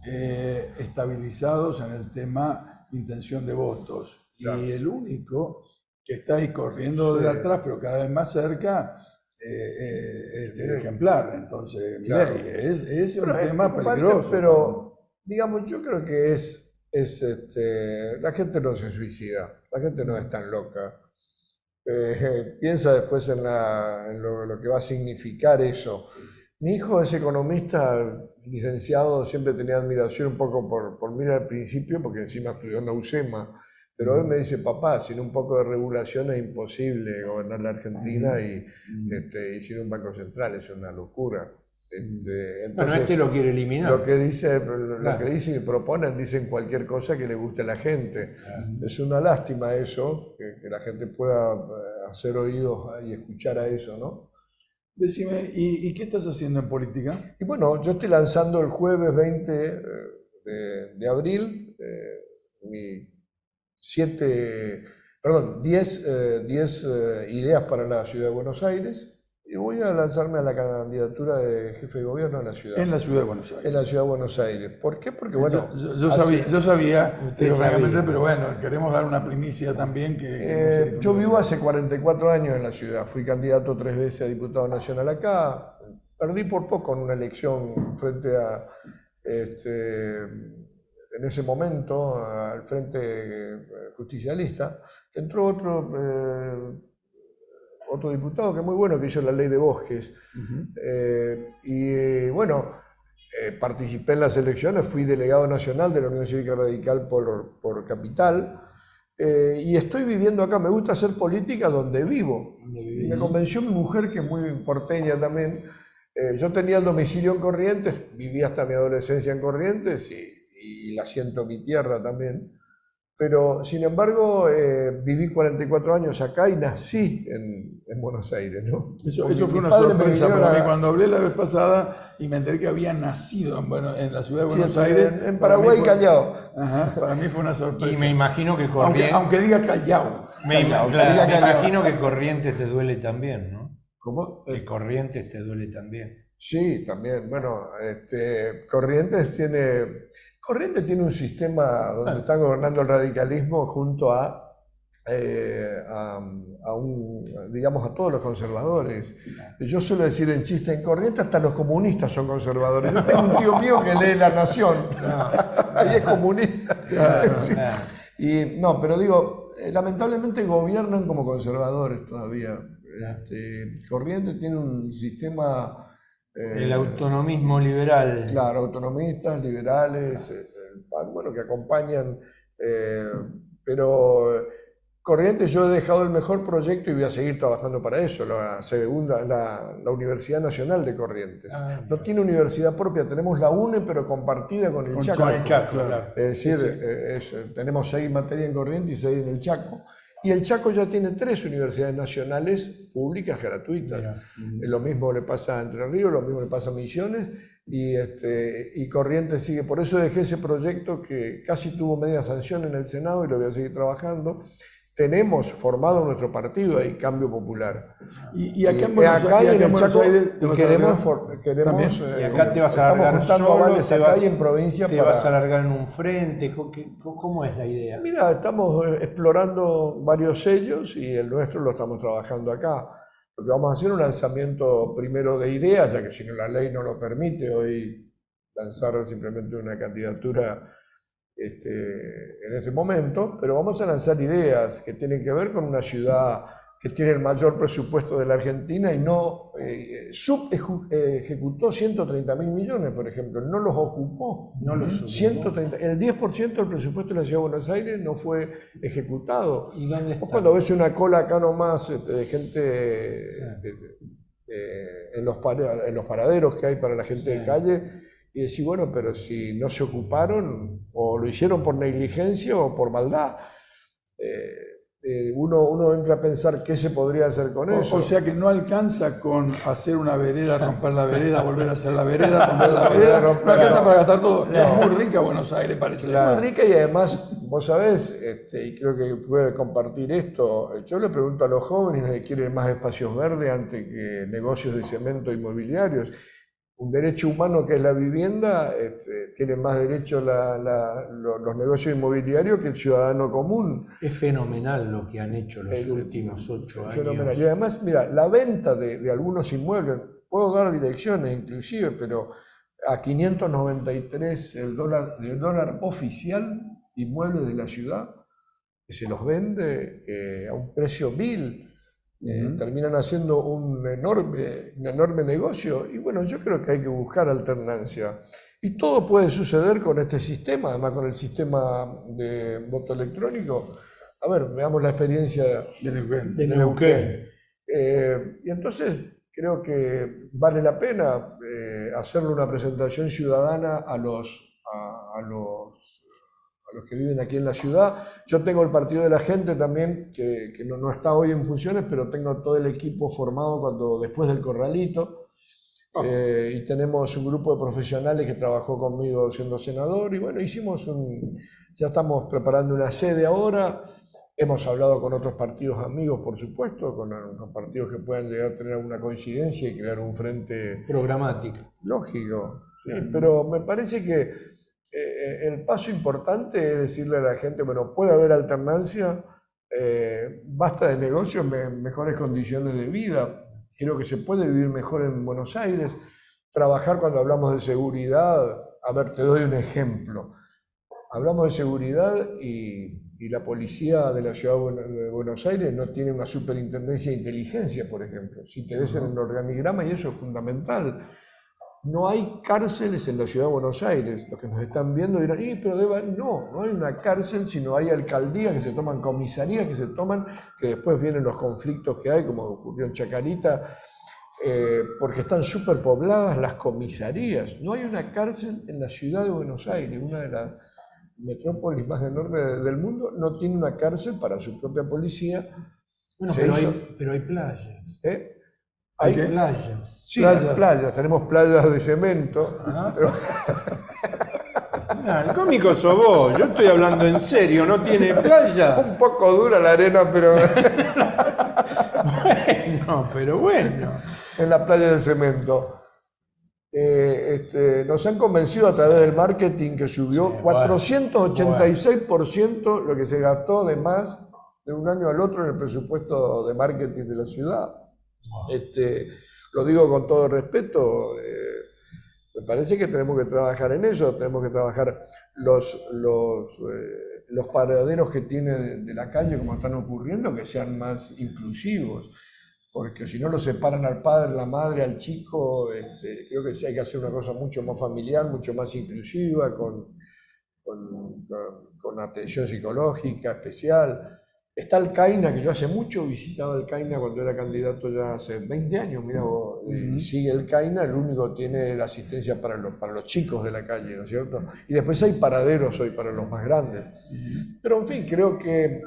estabilizados en el tema intención de votos. Claro. Y el único que está ahí corriendo de atrás, pero cada vez más cerca, es el ejemplar. Entonces, claro. Es un tema peligroso. Pero, digamos, yo creo que la gente no se suicida, la gente no es tan loca. Piensa después en lo que va a significar eso. Mi hijo es economista, licenciado, siempre tenía admiración un poco por mí al principio, porque encima estudió en la UCEMA, pero hoy me dice, papá, sin un poco de regulación es imposible gobernar la Argentina y sin un banco central, es una locura. Entonces, lo quiere eliminar. Lo que dicen y proponen, dicen cualquier cosa que le guste a la gente. Es una lástima eso, que la gente pueda hacer oídos y escuchar a eso, ¿no? Decime, ¿y qué estás haciendo en política? Y bueno, yo estoy lanzando el jueves 20 de abril mi 10 ideas para la ciudad de Buenos Aires. Y voy a lanzarme a la candidatura de jefe de gobierno en la ciudad. En la ciudad de Buenos Aires. En la ciudad de Buenos Aires. ¿Por qué? Porque bueno... Yo sabía, Usted obviamente, sabía. pero bueno, queremos dar una primicia también que yo vivo hace 44 años en la ciudad. Fui candidato 3 veces a diputado nacional acá. Perdí por poco en una elección frente a... en ese momento, al Frente Justicialista, que entró otro diputado que es muy bueno, que hizo la ley de bosques. Participé en las elecciones, fui delegado nacional de la Unión Cívica Radical por Capital, y estoy viviendo acá. Me gusta hacer política donde vivo. Me convenció mi mujer, que es muy porteña también. Yo tenía el domicilio en Corrientes, viví hasta mi adolescencia en Corrientes, y la siento mi tierra también. Pero, sin embargo, viví 44 años acá y nací en Buenos Aires, ¿no? Eso Porque fue mis una padres me sorpresa vinieron para mí a- cuando hablé la vez pasada y me enteré que había nacido en la ciudad de Buenos Sí, Aires. en Para mí Paraguay y fue- Callao. Ajá, para mí fue una sorpresa. Y me imagino que aunque, Corrientes... aunque diga Callao. Claro, Diga me Callao. imagino que Corrientes te duele también, ¿no? ¿Cómo? Que Corrientes te duele también. Sí, también. Bueno, Corrientes tiene un sistema donde están gobernando el radicalismo junto a todos los conservadores. Yo suelo decir en chiste, en Corrientes hasta los comunistas son conservadores. Tengo un tío mío que lee La Nación. Ahí es comunista. Sí. Pero digo, lamentablemente gobiernan como conservadores todavía. Corrientes tiene un sistema... El autonomismo liberal. Claro, autonomistas, liberales, que acompañan, pero Corrientes, yo he dejado el mejor proyecto y voy a seguir trabajando para eso, la Universidad Nacional de Corrientes. No tiene universidad propia, tenemos la UNE, pero compartida con el Chaco. Con el Chaco, claro. Es decir, tenemos 6 materias en Corrientes y 6 en el Chaco. Y el Chaco ya tiene 3 universidades nacionales públicas gratuitas. Lo mismo le pasa a Entre Ríos, lo mismo le pasa a Misiones, y Corrientes sigue. Por eso dejé ese proyecto que casi tuvo media sanción en el Senado y lo voy a seguir trabajando. Tenemos formado nuestro partido ahí, Cambio Popular. Y acá en Buenos acá y en el Buenos Chaco, Aires te y vas a queremos, ¿También? Y acá te vas a estamos alargar juntando solo, avales acá y en provincia te para... vas a alargar en un frente. ¿Cómo es la idea? Mira, estamos explorando varios sellos y el nuestro lo estamos trabajando acá. Lo que vamos a hacer es un lanzamiento primero de ideas, ya que si no la ley no lo permite hoy lanzar simplemente una candidatura en este momento, pero vamos a lanzar ideas que tienen que ver con una ciudad que tiene el mayor presupuesto de la Argentina y no ejecutó 130.000 millones, por ejemplo, no los ocupó. No lo supo. 130, el 10% del presupuesto de la Ciudad de Buenos Aires no fue ejecutado. ¿Y dónde Vos está? cuando ves una cola acá nomás de gente en los paraderos que hay para la gente de calle, y decís, bueno, pero si no se ocuparon, o lo hicieron por negligencia o por maldad. Uno entra a pensar qué se podría hacer con eso. O sea que no alcanza con hacer una vereda, romper la vereda, volver a hacer la vereda, romper la vereda. No alcanza para gastar todo. Es muy rica Buenos Aires, parece. Es muy rica y además, vos sabés, y creo que puede compartir esto, yo le pregunto a los jóvenes que quieren más espacios verdes antes que negocios de cemento inmobiliarios. Un derecho humano que es la vivienda, tiene más derecho los negocios inmobiliarios que el ciudadano común. Es fenomenal lo que han hecho los últimos 8 años. Fenomenal. Y además, mira, la venta de algunos inmuebles, puedo dar direcciones inclusive, pero a 593 el dólar oficial, inmuebles de la ciudad, que se los vende a un precio vil. Terminan haciendo un enorme negocio y bueno, yo creo que hay que buscar alternancia y todo puede suceder con este sistema, además con el sistema de voto electrónico. A ver, veamos la experiencia de Neuquén. Y entonces creo que vale la pena hacerle una presentación ciudadana a los que viven aquí en la ciudad. Yo tengo el Partido de la Gente también, que no está hoy en funciones, pero tengo todo el equipo formado después del Corralito. Y tenemos un grupo de profesionales que trabajó conmigo siendo senador. Y bueno, ya estamos preparando una sede ahora. Hemos hablado con otros partidos amigos, por supuesto, con los partidos que puedan llegar a tener una coincidencia y crear un frente Programático. lógico. Sí, pero me parece que el paso importante es decirle a la gente, bueno, puede haber alternancia, basta de negocios, mejores condiciones de vida. Creo que se puede vivir mejor en Buenos Aires. Trabajar cuando hablamos de seguridad, a ver, te doy un ejemplo. Hablamos de seguridad y la policía de la ciudad de Buenos Aires no tiene una superintendencia de inteligencia, por ejemplo. Si te ves en el organigrama, y eso es fundamental. No hay cárceles en la ciudad de Buenos Aires. Los que nos están viendo dirán, pero no hay una cárcel, sino hay alcaldías que se toman, comisarías que se toman, que después vienen los conflictos que hay, como ocurrió en Chacarita, porque están superpobladas las comisarías. No hay una cárcel en la ciudad de Buenos Aires, una de las metrópolis más enormes del mundo, no tiene una cárcel para su propia policía. Bueno, pero hay playas. ¿Hay playas? Sí, playas. Tenemos playas de cemento. Pero... el cómico sos vos, yo estoy hablando en serio, ¿no tiene playa? Un poco dura la arena, pero... Bueno, pero bueno. En la playa de cemento. Nos han convencido a través del marketing que subió 486% lo que se gastó de más de un año al otro en el presupuesto de marketing de la ciudad. Lo digo con todo respeto, me parece que tenemos que trabajar en eso, tenemos que trabajar los paraderos que tiene de la calle, como están ocurriendo, que sean más inclusivos. Porque si no lo separan al padre, la madre, al chico, creo que hay que hacer una cosa mucho más familiar, mucho más inclusiva, con atención psicológica especial. Está el CAINA, que yo hace mucho visitaba el CAINA cuando era candidato ya hace 20 años, mira vos, sigue el CAINA, el único tiene la asistencia para los chicos de la calle, ¿no es cierto? Y después hay paraderos hoy para los más grandes. Pero en fin, creo que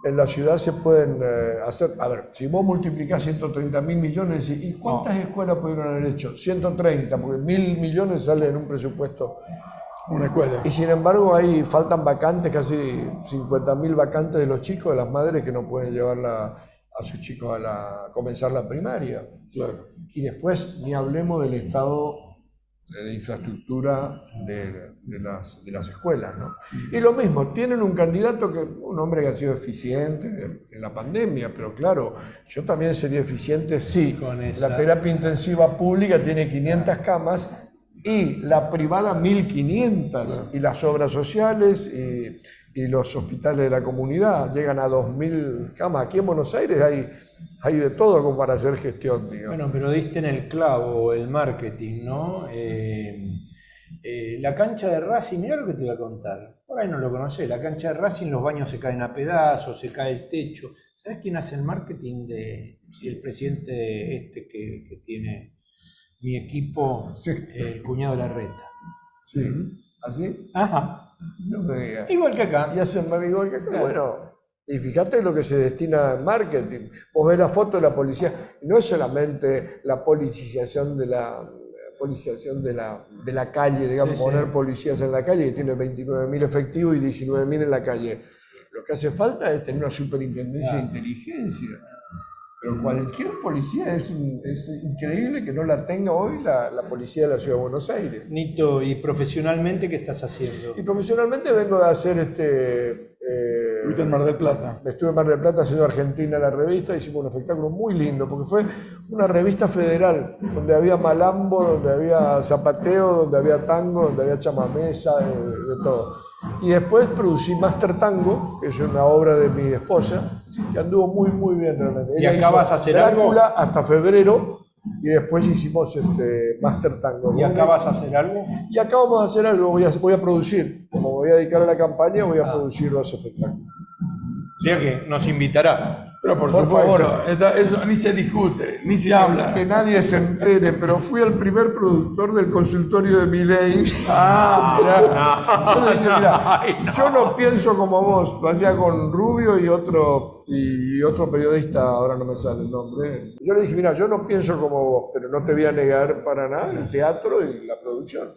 en la ciudad se pueden hacer, a ver, si vos multiplicás 130.000 millones, ¿y cuántas escuelas pudieron haber hecho? 130, porque 1.000 millones sale en un presupuesto. Una escuela. Y sin embargo faltan vacantes, casi 50.000 vacantes de los chicos, de las madres que no pueden llevar a sus chicos a comenzar la primaria. Claro. Y después ni hablemos del estado de infraestructura de las escuelas, ¿no? Y lo mismo, tienen un candidato, un hombre que ha sido eficiente en la pandemia, pero claro, yo también sería eficiente si la terapia intensiva pública tiene 500 camas y la privada 1.500, claro. Y las obras sociales y los hospitales de la comunidad llegan a 2.000 camas. Aquí en Buenos Aires hay de todo como para hacer gestión, digamos. Bueno, pero diste en el clavo el marketing, ¿no? La cancha de Racing, mirá lo que te voy a contar. Por ahí no lo conocés. La cancha de Racing, los baños se caen a pedazos, se cae el techo. ¿Sabés quién hace el marketing el presidente que tiene mi equipo, sí. El cuñado de Larreta? Sí. ¿Así? Ajá. No me digas. Igual que acá. Y hacen más igual que acá. Claro. Bueno, y fíjate lo que se destina en marketing. Vos ves la foto de la policía, no es solamente la policización de la calle, digamos, sí, poner policías en la calle, que tiene 29.000 efectivos y 19.000 en la calle. Lo que hace falta es tener una superintendencia de inteligencia. Pero cualquier policía es increíble que no la tenga hoy la policía de la Ciudad de Buenos Aires. Nito, ¿y profesionalmente qué estás haciendo? Y profesionalmente vengo de hacer Estuviste en Mar del Plata. Estuve en Mar del Plata haciendo Argentina la revista, hicimos un espectáculo muy lindo, porque fue una revista federal, donde había malambo, donde había zapateo, donde había tango, donde había chamamesa, de todo. Y después producí Master Tango, que es una obra de mi esposa, que anduvo muy, muy bien realmente. ¿Y acá vas a hacer Drácula algo? Hasta febrero, y después hicimos Master Tango. ¿Y acá vas a hacer algo? Y acá vamos a hacer algo, voy a producir. Como me voy a dedicar a la campaña, voy a producir los espectáculos. O sea que nos invitará. Pero por favor, eso ni se discute, ni se habla. Que nadie se entere, pero fui el primer productor del consultorio de Milei. Yo le dije, mira, yo no pienso como vos, lo hacía con Rubio y otro periodista, ahora no me sale el nombre. Yo le dije, mira, yo no pienso como vos, pero no te voy a negar para nada el teatro y la producción.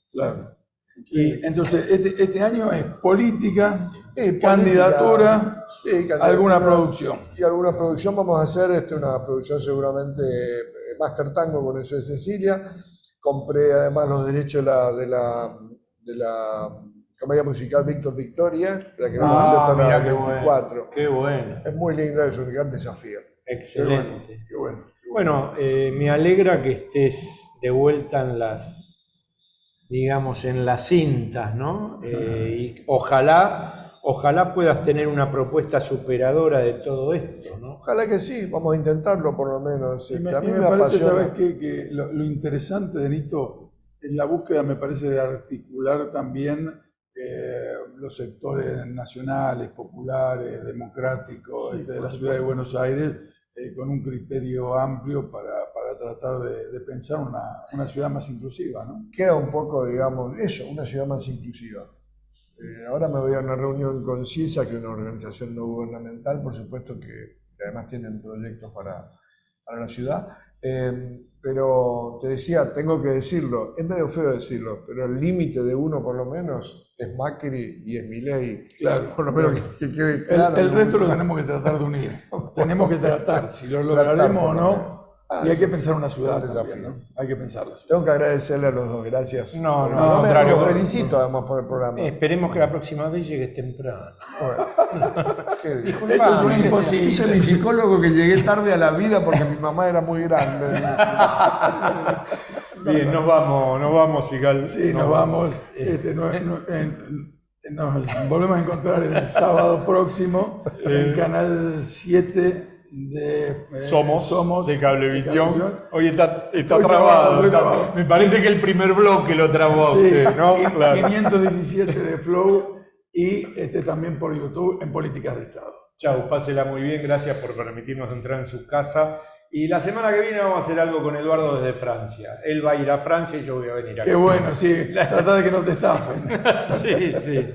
Claro. Y entonces, este año es política, Sí, candidatura, candidatura, alguna producción. Y alguna producción vamos a hacer, una producción seguramente Master Tango con eso de Cecilia. Compré además los derechos de la comedia musical Víctor Victoria, la que vamos a hacer para el 24. Qué bueno. Es muy linda, es un gran desafío. Excelente. Qué bueno. Bueno, me alegra que estés de vuelta en las, digamos, en las cintas, ¿no? Y ojalá puedas tener una propuesta superadora de todo esto, ¿no? Ojalá que sí, vamos a intentarlo por lo menos. Y A mí me me parece, apasiona. ¿sabes qué? Que lo interesante de Nito es la búsqueda, me parece, de articular también los sectores nacionales, populares, democráticos de la ciudad de Buenos Aires, con un criterio amplio para tratar de pensar una ciudad más inclusiva, ¿no? Queda un poco, digamos, eso, una ciudad más inclusiva. Ahora me voy a una reunión con CISA, que es una organización no gubernamental, por supuesto que además tienen proyectos para la ciudad. Pero te decía, tengo que decirlo, es medio feo decirlo, pero el límite de uno por lo menos es Macri y es Milei. Claro, por lo menos que quede claro. El resto lo tenemos que tratar de unir. Tenemos que tratar, si lo lograremos o no. Y hay que pensar una ciudad también, ¿no? Hay que pensarla. Tengo que agradecerle a los dos, gracias. No, Los felicito además por el programa. Esperemos que la próxima vez llegues temprano. Bueno, ¿qué dijo? Eso es imposible. Dice mi psicólogo que llegué tarde a la vida porque mi mamá era muy grande. Bien, nos vamos, Sigal. Sí, nos vamos. Nos volvemos a encontrar el sábado próximo en Canal 7 de Somos de Cablevisión. Hoy está Hoy trabado. Me parece que el primer bloque lo trabó a usted, ¿no? Claro. 517 de Flow y también por YouTube en Políticas de Estado. Chau, pásela muy bien, gracias por permitirnos entrar en su casa. Y la semana que viene vamos a hacer algo con Eduardo desde Francia. Él va a ir a Francia y yo voy a venir acá. Qué bueno, sí. Trata de que no te estafen. Sí.